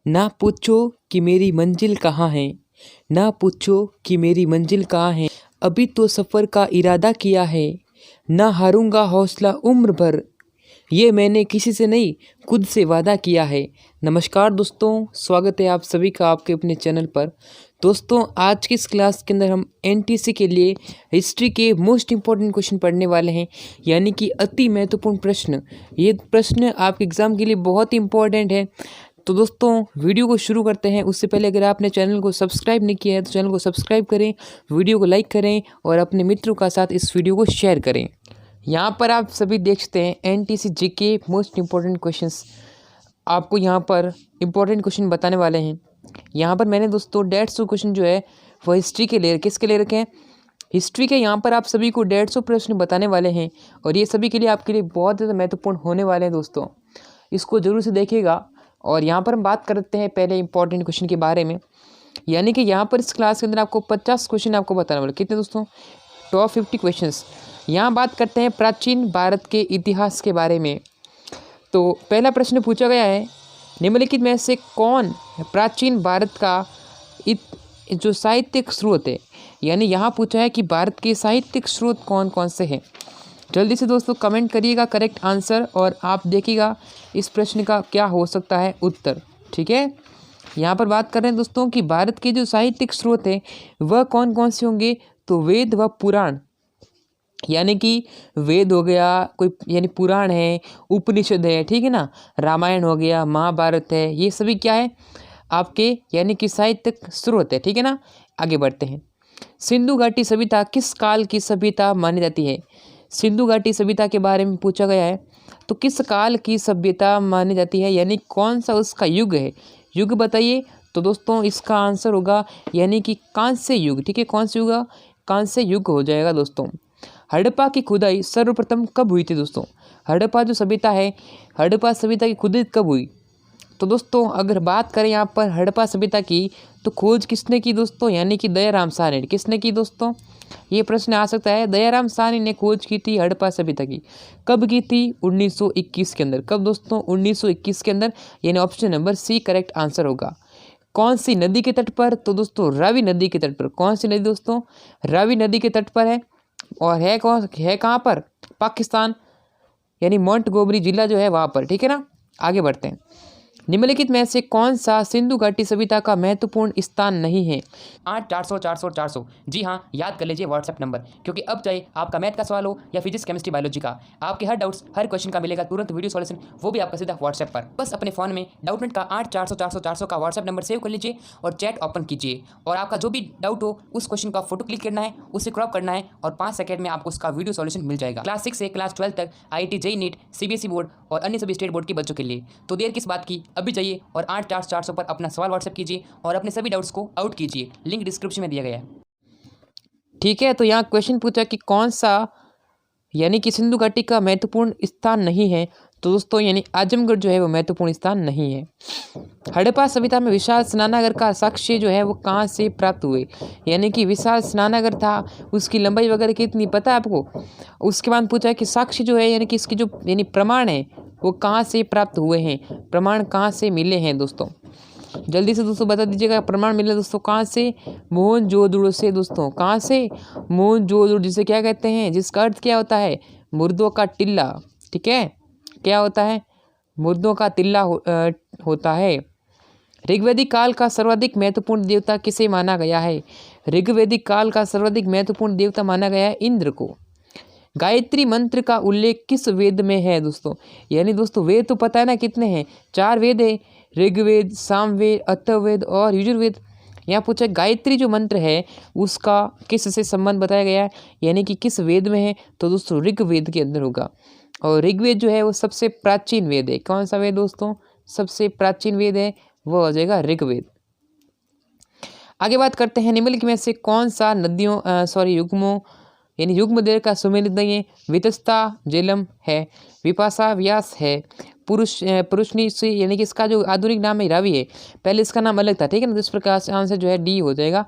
ना पूछो कि मेरी मंजिल कहाँ है, ना पूछो कि मेरी मंजिल कहाँ है, अभी तो सफ़र का इरादा किया है, ना हारूंगा हौसला उम्र भर, ये मैंने किसी से नहीं खुद से वादा किया है। नमस्कार दोस्तों, स्वागत है आप सभी का आपके अपने चैनल पर। दोस्तों, आज की इस क्लास के अंदर हम एनटीसी के लिए हिस्ट्री के मोस्ट इम्पॉर्टेंट क्वेश्चन पढ़ने वाले हैं, यानी कि अति महत्वपूर्ण प्रश्न। ये प्रश्न आपके एग्ज़ाम के लिए बहुत ही इंपॉर्टेंट है। तो दोस्तों, वीडियो को शुरू करते हैं। उससे पहले अगर आपने चैनल को सब्सक्राइब नहीं किया है तो चैनल को सब्सक्राइब करें, वीडियो को लाइक करें और अपने मित्रों का साथ इस वीडियो को शेयर करें। यहाँ पर आप सभी देख सकते हैं NTC GK most important questions. आपको यहाँ पर इम्पोर्टेंट क्वेश्चन बताने वाले हैं। यहाँ पर मैंने दोस्तों 150 क्वेश्चन जो है वो हिस्ट्री के लिए किसके ले रखे हैं, हिस्ट्री के। यहाँ पर आप सभी को 150 प्रश्न बताने वाले हैं और ये सभी के लिए आपके लिए बहुत ज़्यादा महत्वपूर्ण होने वाले हैं दोस्तों। इसको ज़रूर से देखिएगा। और यहाँ पर हम बात करते हैं पहले इंपॉर्टेंट क्वेश्चन के बारे में, यानी कि यहाँ पर इस क्लास के अंदर आपको 50 क्वेश्चन आपको बताने वाले। कितने दोस्तों? Top 50 questions. यहाँ बात करते हैं प्राचीन भारत के इतिहास के बारे में। तो पहला प्रश्न पूछा गया है, निम्नलिखित में से कौन प्राचीन भारत का जो साहित्यिक स्रोत है, यानी यहाँ पूछा है कि भारत के साहित्यिक स्रोत कौन कौन से हैं। जल्दी से दोस्तों कमेंट करिएगा करेक्ट आंसर और आप देखिएगा इस प्रश्न का क्या हो सकता है उत्तर। ठीक है, यहाँ पर बात कर रहे हैं दोस्तों कि भारत के जो साहित्यिक स्रोत हैं वह कौन कौन से होंगे। तो वेद व पुराण, यानी कि वेद हो गया कोई, यानी पुराण है, उपनिषद है, ठीक है ना, रामायण हो गया, महाभारत है, ये सभी क्या है आपके, यानी कि साहित्यिक स्रोत है। ठीक है ना, आगे बढ़ते हैं। सिंधु घाटी सभ्यता किस काल की सभ्यता मानी जाती है। सिंधु घाटी सभ्यता के बारे में पूछा गया है, तो किस काल की सभ्यता मानी जाती है, यानी कौन सा उसका युग है, युग बताइए। तो दोस्तों इसका आंसर होगा यानी कि कांस्य युग। ठीक है, कौन सा युग? कांस्य युग हो जाएगा दोस्तों। हड़प्पा की खुदाई सर्वप्रथम कब हुई थी दोस्तों? हड़प्पा जो सभ्यता है, हड़प्पा सभ्यता की खुदाई कब हुई? तो दोस्तों अगर बात करें यहाँ पर हड़प्पा सभ्यता की, तो खोज किसने की दोस्तों, यानी कि दयाराम साहनी। किसने की दोस्तों? ये प्रश्न आ सकता है। दयाराम साहनी ने खोज की थी हड़प्पा सभ्यता की। कब की थी? 1921 के अंदर। कब दोस्तों? 1921 के अंदर, यानी option number C correct answer होगा। कौन सी नदी के तट पर? तो दोस्तों रावी नदी के तट पर। कौन सी नदी दोस्तों? रावी नदी के तट पर है। और है कहाँ पर? पाकिस्तान, यानी मोंटगोमरी जिला जो है वहाँ पर। ठीक है ना, आगे बढ़ते हैं। निम्नलिखित में से कौन सा सिंधु घाटी सभ्यता का महत्वपूर्ण स्थान नहीं है? 8 400 400 400। जी हाँ, याद कर लीजिए व्हाट्सएप नंबर, क्योंकि अब चाहे आपका मैथ का सवाल हो या फिजिक्स केमिस्ट्री बायोलॉजी का, आपके हर डाउट्स हर क्वेश्चन का मिलेगा तुरंत वीडियो सॉल्यूशन, वो भी आपका सीधा व्हाट्सएप पर। बस अपने फोन में डाउटनेट का 8 400 400 400 का व्हाट्सएप नंबर सेव कर लीजिए और चैट ओपन कीजिए, और आपका जो भी डाउट हो उस क्वेश्चन का फोटो क्लिक करना है, उसे क्रॉप करना है और 5 सेकंड में आपको उसका वीडियो सॉल्यूशन मिल जाएगा। क्लास 6 से क्लास 12 तक IIT JEE NEET CBSE board और अन्य सभी स्टेट बोर्ड के बच्चों के लिए। तो देर किस बात की, अभी जाइए और 8 400 400 पर अपना सवाल व्हाट्सएप कीजिए और अपने सभी डाउट्स को आउट कीजिए। लिंक डिस्क्रिप्शन में दिया गया है। ठीक है, तो यहाँ क्वेश्चन पूछा कि कौन सा, यानी कि सिंधु घाटी का महत्वपूर्ण स्थान नहीं है। तो दोस्तों यानी आजमगढ़ जो है वो महत्वपूर्ण स्थान नहीं है। हड़प्पा सभ्यता में विशाल स्नानागार का साक्ष्य जो है वो कहाँ से प्राप्त हुए, यानी कि विशाल स्नानागार था, उसकी लंबाई वगैरह कितनी पता है आपको? उसके बाद पूछा है कि साक्ष्य जो है, यानी कि इसकी जो यानी प्रमाण है वो कहाँ से प्राप्त हुए हैं, प्रमाण कहाँ से मिले हैं दोस्तों? जल्दी से दोस्तों बता दीजिएगा। प्रमाण मिले दोस्तों कहाँ से? मोहनजोदड़ो से दोस्तों। कहाँ से? मोहनजोदड़ो, जिसे क्या कहते हैं, जिसका अर्थ क्या होता है? मुर्दों का टिल्ला। ठीक है, क्या होता है? मुर्दों का टिल्ला होता है। ऋग्वैदिक काल का सर्वाधिक महत्वपूर्ण देवता किसे माना गया है? ऋग्वैदिक काल का सर्वाधिक महत्वपूर्ण देवता माना गया है इंद्र को। गायत्री मंत्र का उल्लेख किस वेद में है दोस्तों? यानी दोस्तों वेद तो पता है ना कितने हैं, 4 वेद है, ऋग्वेद, सामवेद, अथर्ववेद और यजुर्वेद। यहाँ पूछा गायत्री जो मंत्र है उसका किस से संबंध बताया गया है, यानी कि किस वेद में है? तो दोस्तों ऋग्वेद के अंदर होगा। और ऋग्वेद जो है वो सबसे प्राचीन वेद है। कौन सा वेद दोस्तों? सबसे प्राचीन वेद है, वो हो जाएगा ऋग्वेद। आगे बात करते हैं, निम्नलिखित में से कौन सा नदियों युग्मों, यानी युग्म देर का सुमेलित नहीं है? वितस्ता झेलम है, विपाशा व्यास है, पुरुषनी से, यानी कि इसका जो आधुनिक नाम है रावी है, पहले इसका नाम अलग था। ठीक है ना, तो इस प्रकार से आंसर जो है डी हो जाएगा।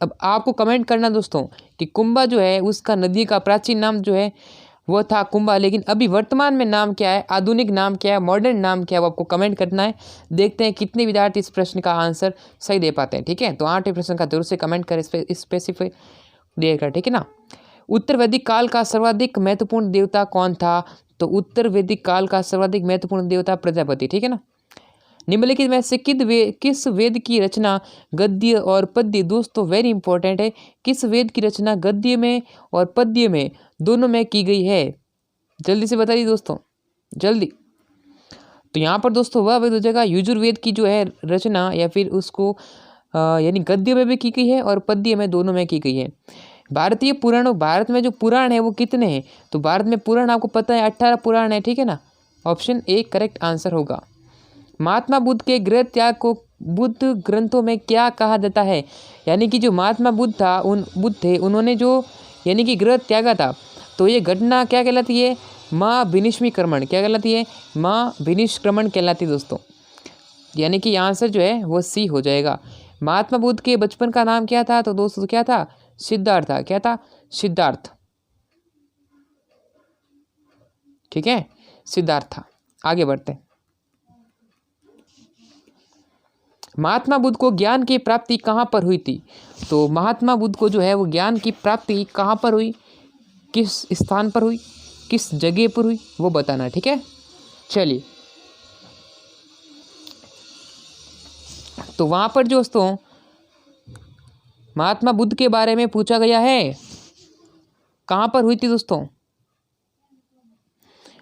अब आपको कमेंट करना दोस्तों कि कुंभा जो है उसका नदी का प्राचीन नाम जो है वो था कुंभा। लेकिन अभी वर्तमान में नाम क्या है, आधुनिक नाम क्या है, मॉडर्न नाम क्या है, वो आपको कमेंट करना है। देखते हैं कितने विद्यार्थी इस प्रश्न का आंसर सही दे पाते हैं। ठीक है, तो 8वें प्रश्न का जरूर से कमेंट करें स्पेसिफाई देकर, ठीक है ना। उत्तर वैदिक काल का सर्वाधिक महत्वपूर्ण देवता कौन था? तो उत्तर वैदिक काल का सर्वाधिक महत्वपूर्ण देवता प्रजापति, ठीक है ना। निम्नलिखित में से किस वेद की रचना गद्य और पद्य, दोस्तों वेरी इंपॉर्टेंट है, किस वेद की रचना गद्य में और पद्य में दोनों में की गई है? जल्दी से बताइए दोस्तों, जल्दी। तो यहाँ पर दोस्तों वह वेद हो जाएगा यजुर्वेद की जो है रचना, या फिर उसको यानी गद्य में भी की गई है और पद्य में, दोनों में की गई है। भारतीय पुराणों, भारत में जो पुराण है वो कितने हैं? तो भारत में पुराण आपको पता है 18 पुराण है, ठीक है ना। ऑप्शन ए करेक्ट आंसर होगा। महात्मा बुद्ध के गृह त्याग को बुद्ध ग्रंथों में क्या कहा जाता है? यानी कि जो महात्मा बुद्ध थे उन्होंने जो यानी कि गृह त्यागा था, तो ये घटना क्या कहलाती है? महाभिनिष्क्रमण। क्या कहलाती है? महाभिनिष्क्रमण कहलाती है दोस्तों। यानी कि आंसर जो है वो सी हो जाएगा। महात्मा बुद्ध के बचपन का नाम क्या था? तो दोस्तों क्या था? सिद्धार्थ था। क्या था? सिद्धार्थ, ठीक है, सिद्धार्थ था। आगे बढ़ते हैं। महात्मा बुद्ध को ज्ञान की प्राप्ति कहाँ पर हुई थी? तो महात्मा बुद्ध को जो है वो ज्ञान की प्राप्ति कहाँ पर हुई, किस स्थान पर हुई, किस जगह पर हुई, वो बताना, ठीक है। चलिए, तो वहाँ पर दोस्तों महात्मा बुद्ध के बारे में पूछा गया है, कहाँ पर हुई थी दोस्तों?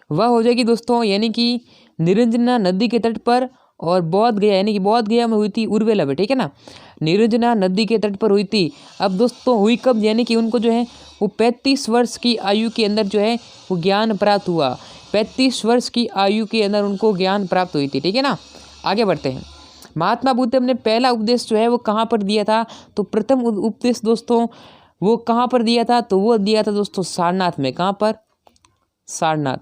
वह हो जाएगी दोस्तों यानी कि निरंजना नदी के तट पर, और बौद्ध गया यानी कि बौद्ध गया में हुई थी उर्वेला में, ठीक है ना। निरंजना नदी के तट पर हुई थी। अब दोस्तों हुई कब? यानी कि उनको जो है वो 35 वर्ष की आयु के अंदर जो है वो ज्ञान प्राप्त हुआ। 35 वर्ष की आयु के अंदर उनको ज्ञान प्राप्त हुई थी, ठीक है ना। आगे बढ़ते हैं। महात्मा बुद्ध ने अपने पहला उपदेश जो है वो कहाँ पर दिया था? तो प्रथम उपदेश दोस्तों वो कहाँ पर दिया था? तो वो दिया था दोस्तों सारनाथ में। कहाँ पर? सारनाथ।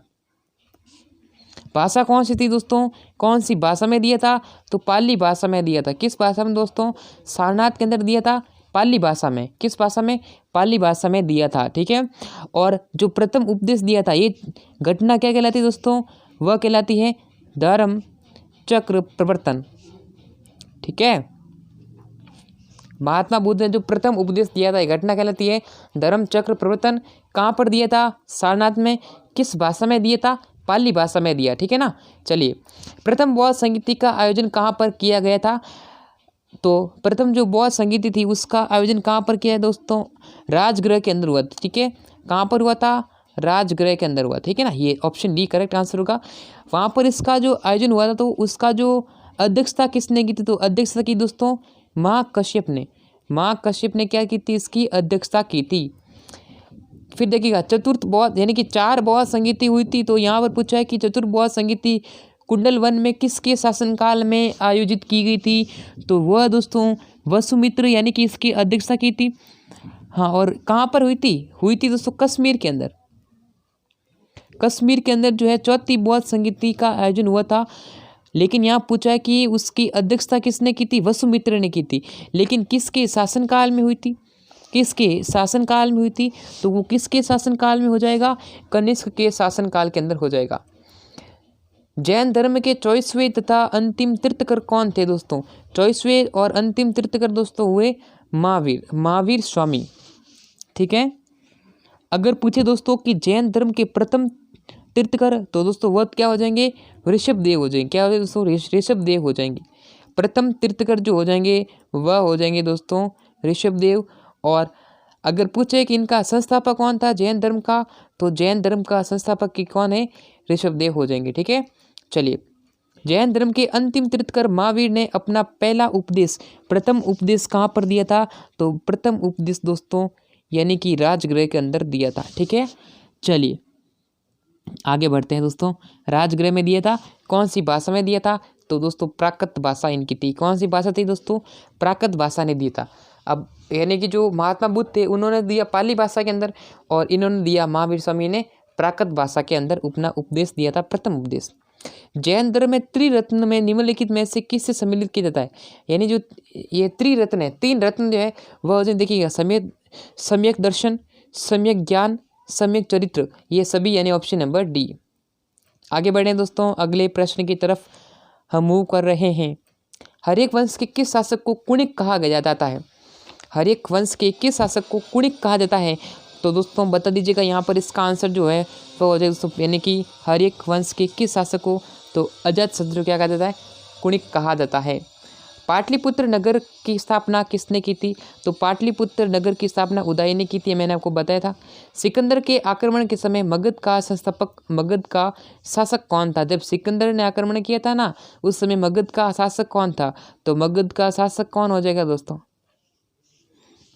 भाषा कौन सी थी दोस्तों? कौन सी भाषा में दिया था? तो पाली भाषा में दिया था। किस भाषा में दोस्तों? सारनाथ के अंदर दिया था पाली भाषा में। किस भाषा में? पाली भाषा में दिया था, ठीक है। और जो प्रथम उपदेश दिया था, ये घटना क्या कहलाती है दोस्तों? वह कहलाती है धर्म चक्र प्रवर्तन, ठीक है। महात्मा बुद्ध ने जो प्रथम उपदेश दिया था, ये घटना कहलाती है धर्म चक्र प्रवर्तन। कहाँ पर दिया था? सारनाथ में। किस भाषा में दिया था? पाली भाषा में दिया, ठीक है ना। चलिए, प्रथम बौद्ध संगीति का आयोजन कहाँ पर किया गया था? तो प्रथम जो बौद्ध संगीति थी उसका आयोजन कहाँ पर किया है दोस्तों? राजगृह के अंदर हुआ था, ठीक है। कहाँ पर हुआ था? राजगृह के अंदर हुआ, ठीक है ना। ये ऑप्शन डी करेक्ट आंसर होगा। वहाँ पर इसका जो आयोजन हुआ था, तो उसका जो अध्यक्षता किसने की थी? तो अध्यक्षता की दोस्तों महाकश्यप ने। महाकश्यप ने क्या की थी? इसकी अध्यक्षता की थी। फिर देखिएगा चतुर्थ बौद्ध यानी कि 4 बौद्ध संगीति हुई थी। तो यहाँ पर पूछा है कि चतुर्थ बौद्ध संगीति कुंडल वन में किसके शासनकाल में आयोजित की गई थी? तो वह दोस्तों वसुमित्र यानी कि इसकी अध्यक्षता की थी। हाँ, और कहाँ पर हुई थी? हुई थी दोस्तों कश्मीर के अंदर। कश्मीर के अंदर जो है चौथी बौद्ध संगीति का आयोजन हुआ था। लेकिन यहाँ पूछा है कि उसकी अध्यक्षता किसने की थी? वसुमित्र ने की थी। लेकिन किसके शासनकाल में हुई थी? किसके शासनकाल में हुई थी? तो वो किसके शासनकाल में हो जाएगा? कनिष्क के शासनकाल के अंदर हो जाएगा। जैन धर्म के 24वें तथा अंतिम तीर्थकर कौन थे दोस्तों? 24वें और अंतिम तीर्थकर दोस्तों हुए महावीर स्वामी, ठीक है। अगर पूछे दोस्तों कि जैन धर्म के प्रथम तीर्थकर, तो दोस्तों वह क्या हो जाएंगे? ऋषभदेव हो जाएंगे। क्या हो जाएंगे दोस्तों? ऋषभदेव हो जाएंगे। प्रथम तीर्थकर जो हो जाएंगे वह हो जाएंगे दोस्तों ऋषभदेव। और अगर पूछे कि इनका संस्थापक कौन था जैन धर्म का, तो जैन धर्म का संस्थापक की कौन है? ऋषभदेव हो जाएंगे, ठीक है। चलिए, जैन धर्म के अंतिम तीर्थकर महावीर ने अपना पहला उपदेश, प्रथम उपदेश कहाँ पर दिया था? तो प्रथम उपदेश दोस्तों यानी कि राजगृह के अंदर दिया था, ठीक है। चलिए आगे बढ़ते हैं दोस्तों। राजगृह में दिया था, कौन सी भाषा में दिया था? तो दोस्तों प्राकृत भाषा इनकी थी। कौन सी भाषा थी दोस्तों? प्राकृत भाषा ने दिया था। अब यानी कि जो महात्मा बुद्ध थे उन्होंने दिया पाली भाषा के अंदर, और इन्होंने दिया महावीर स्वामी ने प्राकृत भाषा के अंदर अपना उपदेश दिया था, प्रथम उपदेश। जैन धर्म में त्रिरत्न में निम्नलिखित में से किससे सम्मिलित किया जाता है? यानी जो ये त्रिरत्न है, 3 रत्न जो है वह देखिएगा सम्यक दर्शन, सम्यक ज्ञान, सम्यक चरित्र, ये सभी यानी ऑप्शन नंबर डी। आगे बढ़ें दोस्तों, अगले प्रश्न की तरफ हम मूव कर रहे हैं। हर्यक वंश के किस शासक को कुणिक कहा जाता है? हर्यक वंश के किस शासक को कुणिक कहा जाता है? तो दोस्तों बता दीजिएगा यहाँ पर इसका आंसर जो है वो हो जाएगा दोस्तों, यानी कि हर्यक वंश के किस शासक को तो अजातशत्रु क्या कहा जाता है? कुणिक कहा जाता है। पाटलिपुत्र नगर की स्थापना किसने की थी? तो पाटलिपुत्र नगर की स्थापना उदय ने की थी, मैंने आपको बताया था। सिकंदर के आक्रमण के समय मगध का संस्थापक, मगध का शासक कौन था? जब सिकंदर ने आक्रमण किया था ना, उस समय मगध का शासक कौन था? तो मगध का शासक कौन हो जाएगा दोस्तों?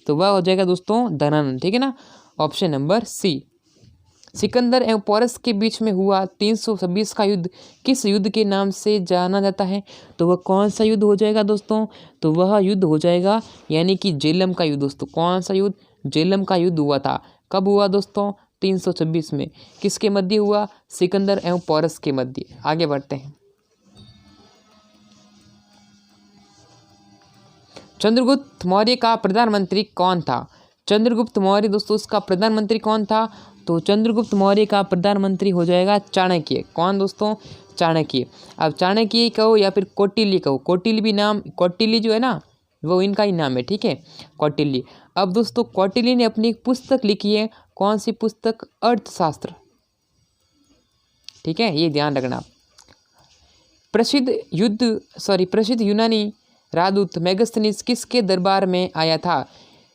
तो वह हो जाएगा दोस्तों धनानंद, ठीक है ना, ऑप्शन नंबर सी। सिकंदर एवं पोरस के बीच में हुआ 326 का युद्ध किस युद्ध के नाम से जाना जाता है? तो वह कौन सा युद्ध हो जाएगा दोस्तों? तो वह युद्ध हो जाएगा यानी कि झेलम का युद्ध दोस्तों। कौन सा युद्ध? झेलम का युद्ध हुआ था। कब हुआ दोस्तों? 326 में। किसके मध्य हुआ? सिकंदर एवं पोरस के मध्य। आगे बढ़ते हैं। चंद्रगुप्त मौर्य का प्रधानमंत्री कौन था? चंद्रगुप्त मौर्य दोस्तों उसका प्रधानमंत्री कौन था? तो चंद्रगुप्त मौर्य का प्रधानमंत्री हो जाएगा चाणक्य। कौन दोस्तों? चाणक्य। अब चाणक्य कहो या फिर कौटिल्य कहो, कौटिल्य भी नाम, कौटिल्य जो है ना वो इनका ही नाम है, ठीक है, कौटिल्य। अब दोस्तों कौटिल्य ने अपनी एक पुस्तक लिखी है, कौन सी पुस्तक? अर्थशास्त्र, ठीक है, ये ध्यान रखना। प्रसिद्ध यूनानी राजदूत मेगास्थनीज किसके दरबार में आया था?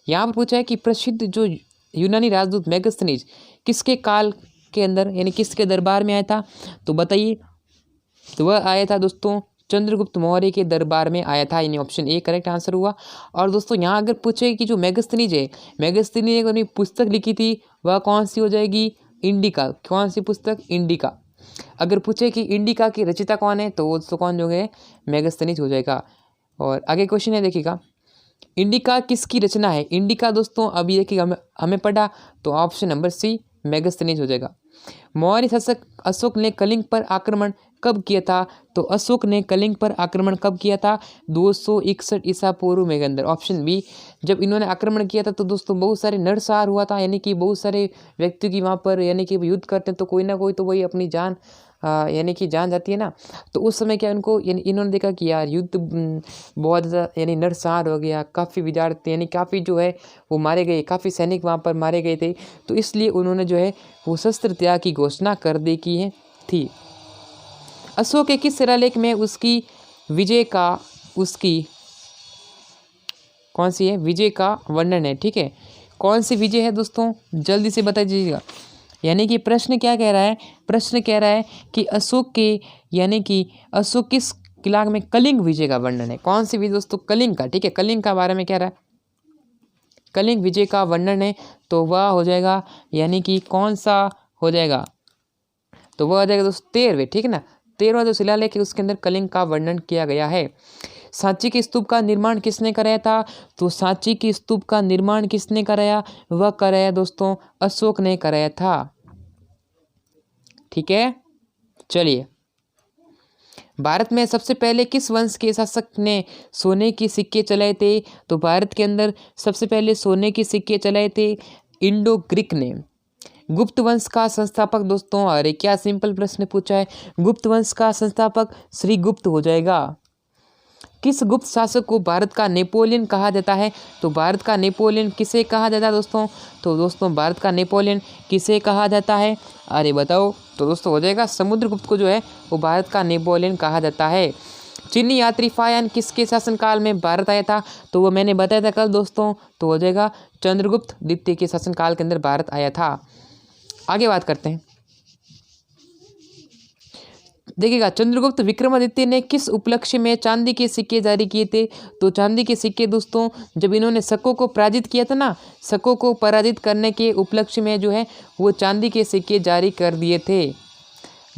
यहाँ पर पूछा है कि प्रसिद्ध जो यूनानी राजदूत मेगास्थनीज किसके काल के अंदर यानी किसके दरबार में आया था? तो बताइए। तो वह आया था दोस्तों चंद्रगुप्त मौर्य के दरबार में आया था, यानी ऑप्शन ए करेक्ट आंसर हुआ। और दोस्तों यहाँ अगर पूछे कि जो मेगास्थनीज है, मेगास्थनीज ने अपनी पुस्तक लिखी थी, वह कौन सी हो जाएगी? इंडिका। कौन सी पुस्तक? इंडिका। अगर पूछे कि इंडिका की रचयिता कौन है, तो वो दोस्तों कौन जो है? मेगास्थनीज हो जाएगा। और आगे क्वेश्चन है देखिएगा, इंडिका किसकी रचना है? इंडिका दोस्तों अभी देखिएगा हमें पढ़ा, तो ऑप्शन नंबर सी मेगास्थनीज हो जाएगा। मौर्य शासक अशोक ने कलिंग पर आक्रमण कब किया था? तो अशोक ने कलिंग पर आक्रमण कब किया था? 261 ईसा पूर्व में के अंदर, ऑप्शन बी। जब इन्होंने आक्रमण किया था तो दोस्तों बहुत सारे नरसंहार हुआ था, यानी कि बहुत सारे व्यक्तियों की वहाँ पर यानी कि युद्ध करते हैं तो कोई ना कोई तो वही अपनी जान यानी कि जान जाती है ना। तो उस समय क्या उनको यानी इन्होंने देखा कि यार युद्ध बहुत ज़्यादा यानी नरसंहार हो गया, काफ़ी विद्यार्थी यानी काफ़ी जो है वो मारे गए, काफ़ी सैनिक वहाँ पर मारे गए थे। तो इसलिए उन्होंने जो है वो शस्त्र त्याग की घोषणा कर दी की है थी। अशोक के किस शिलालेख में उसकी विजय का उसकी कौन सी है? विजय का वर्णन है, ठीक है। कौन सी विजय है दोस्तों? जल्दी से बता दीजिएगा। यानी कि प्रश्न क्या कह रहा है? प्रश्न कह रहा है कि अशोक के यानी कि अशोक किस किला में कलिंग विजय का वर्णन है। कौन सी विजय दोस्तों? कलिंग का, ठीक है, कलिंग का बारे में कह रहा है, कलिंग विजय का वर्णन है। तो वह हो जाएगा यानी कि कौन सा हो जाएगा? तो वह हो जाएगा दोस्तों 13वें, ठीक है ना, 13वां जो शिलालेख है उसके अंदर कलिंग का वर्णन किया गया है। सांची के स्तूप का निर्माण किसने कराया था? तो सांची के स्तूप का निर्माण किसने कराया? वह कराया दोस्तों अशोक ने कराया था, ठीक है। चलिए, भारत में सबसे पहले किस वंश के शासक ने सोने के सिक्के चलाए थे? तो भारत के अंदर सबसे पहले सोने के सिक्के चलाए थे इंडो ग्रीक ने। गुप्त वंश का संस्थापक दोस्तों, अरे क्या सिंपल प्रश्न पूछा है, गुप्त वंश का संस्थापक श्री गुप्त हो जाएगा। किस गुप्त शासक को भारत का नेपोलियन कहा जाता है? तो भारत का नेपोलियन किसे कहा जाता है दोस्तों? तो दोस्तों भारत का नेपोलियन किसे कहा जाता है? अरे बताओ। तो दोस्तों हो जाएगा समुद्रगुप्त को जो है वो भारत का नेपोलियन कहा जाता है। चीनी यात्री फायान किसके शासनकाल में भारत आया था? तो वो मैंने बताया था कल दोस्तों, तो हो जाएगा चंद्रगुप्त द्वितीय के शासनकाल के अंदर भारत आया था। आगे बात करते हैं, देखिएगा चंद्रगुप्त विक्रमादित्य ने किस उपलक्ष्य में चांदी के सिक्के जारी किए थे? तो चांदी के सिक्के दोस्तों जब इन्होंने शकों को पराजित किया था ना, शकों को पराजित करने के उपलक्ष्य में जो है वो चांदी के सिक्के जारी कर दिए थे।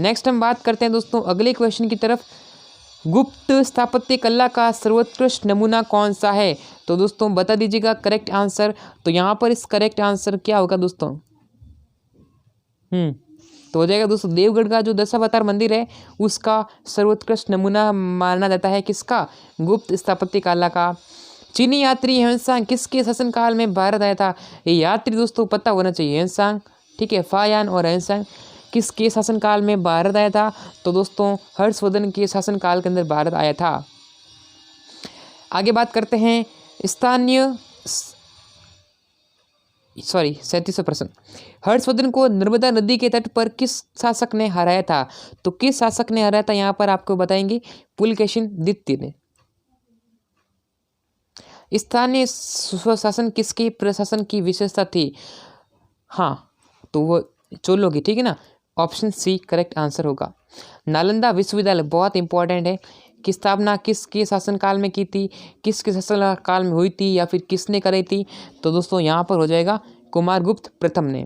नेक्स्ट हम बात करते हैं दोस्तों अगले क्वेश्चन की तरफ। गुप्त स्थापत्य कला का सर्वोत्कृष्ट नमूना कौन सा है? तो दोस्तों बता दीजिएगा करेक्ट आंसर। तो यहाँ पर इस करेक्ट आंसर क्या होगा दोस्तों? तो हो जाएगा दोस्तों देवगढ़ का जो दशावतार मंदिर है उसका सर्वोत्कृष्ट नमूना माना जाता है किसका? गुप्त स्थापत्य कला का। चीनी यात्री ह्वेनसांग किसके शासनकाल में भारत आया था? ये यात्री दोस्तों पता होना चाहिए, ह्वेनसांग ठीक है। फायान और रहनसहन किसके शासनकाल में भारत आया था? तो दोस्तों हर्षवर्धन के शासनकाल के अंदर भारत आया था। आगे बात करते हैं स्थानीय 37वां प्रश्न, हर्षवर्धन को नर्मदा नदी के तट पर किस शासक ने हराया था? तो किस शासक ने हराया था यहाँ पर आपको बताएंगे, पुलकेशिन द्वितीय ने। स्थानीय स्वशासन किसकी प्रशासन की विशेषता थी? हाँ, तो वो चोलों की, ठीक है ना। ऑप्शन सी करेक्ट आंसर होगा। नालंदा विश्वविद्यालय बहुत इंपॉर्टेंट है, की स्थापना किसके शासनकाल में की थी, किसके शासनकाल में हुई थी या फिर किसने कराई थी? तो दोस्तों यहाँ पर हो जाएगा कुमारगुप्त प्रथम ने।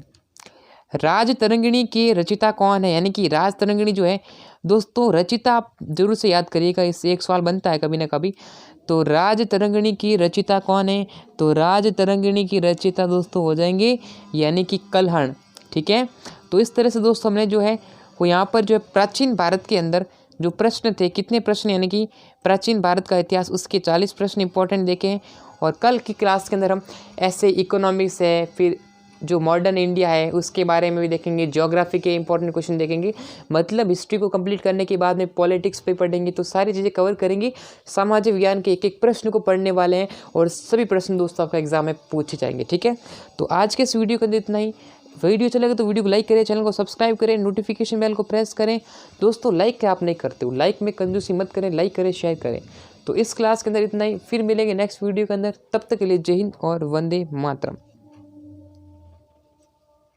राज तरंगिणी के रचिता कौन है? यानी कि राज तरंगिणी जो है दोस्तों रचिता आप जरूर से याद करिएगा, इससे एक सवाल बनता है कभी ना कभी। तो राज तरंगिणी की रचिता कौन है? तो राज तरंगिणी की रचिता दोस्तों हो जाएंगे यानी कि कल्हण, ठीक है। तो इस तरह से दोस्तों हमने जो है वो यहाँ पर जो है प्राचीन भारत के अंदर जो प्रश्न थे, कितने प्रश्न यानी कि प्राचीन भारत का इतिहास, उसके 40 प्रश्न इंपॉर्टेंट देखे हैं। और कल की क्लास के अंदर हम ऐसे इकोनॉमिक्स है, फिर जो मॉडर्न इंडिया है उसके बारे में भी देखेंगे, ज्योग्राफी के इंपॉर्टेंट क्वेश्चन देखेंगे। मतलब हिस्ट्री को कंप्लीट करने के बाद में पॉलिटिक्स पे पढ़ेंगे, तो सारी चीज़ें कवर करेंगे। सामाजिक विज्ञान के एक एक प्रश्न को पढ़ने वाले हैं और सभी प्रश्न दोस्तों आपका एग्जाम में पूछे जाएंगे, ठीक है। तो आज के इस वीडियो के अंदर इतना ही। वीडियो चलेगा तो वीडियो को लाइक करें, चैनल को सब्सक्राइब करें, नोटिफिकेशन बेल को प्रेस करें। दोस्तों लाइक क्या आप नहीं करते हो, लाइक में कंजूसी मत करें, लाइक करें, शेयर करें। तो इस क्लास के अंदर इतना ही, फिर मिलेंगे नेक्स्ट वीडियो के अंदर। तब तक के लिए जय हिंद और वंदे मातरम।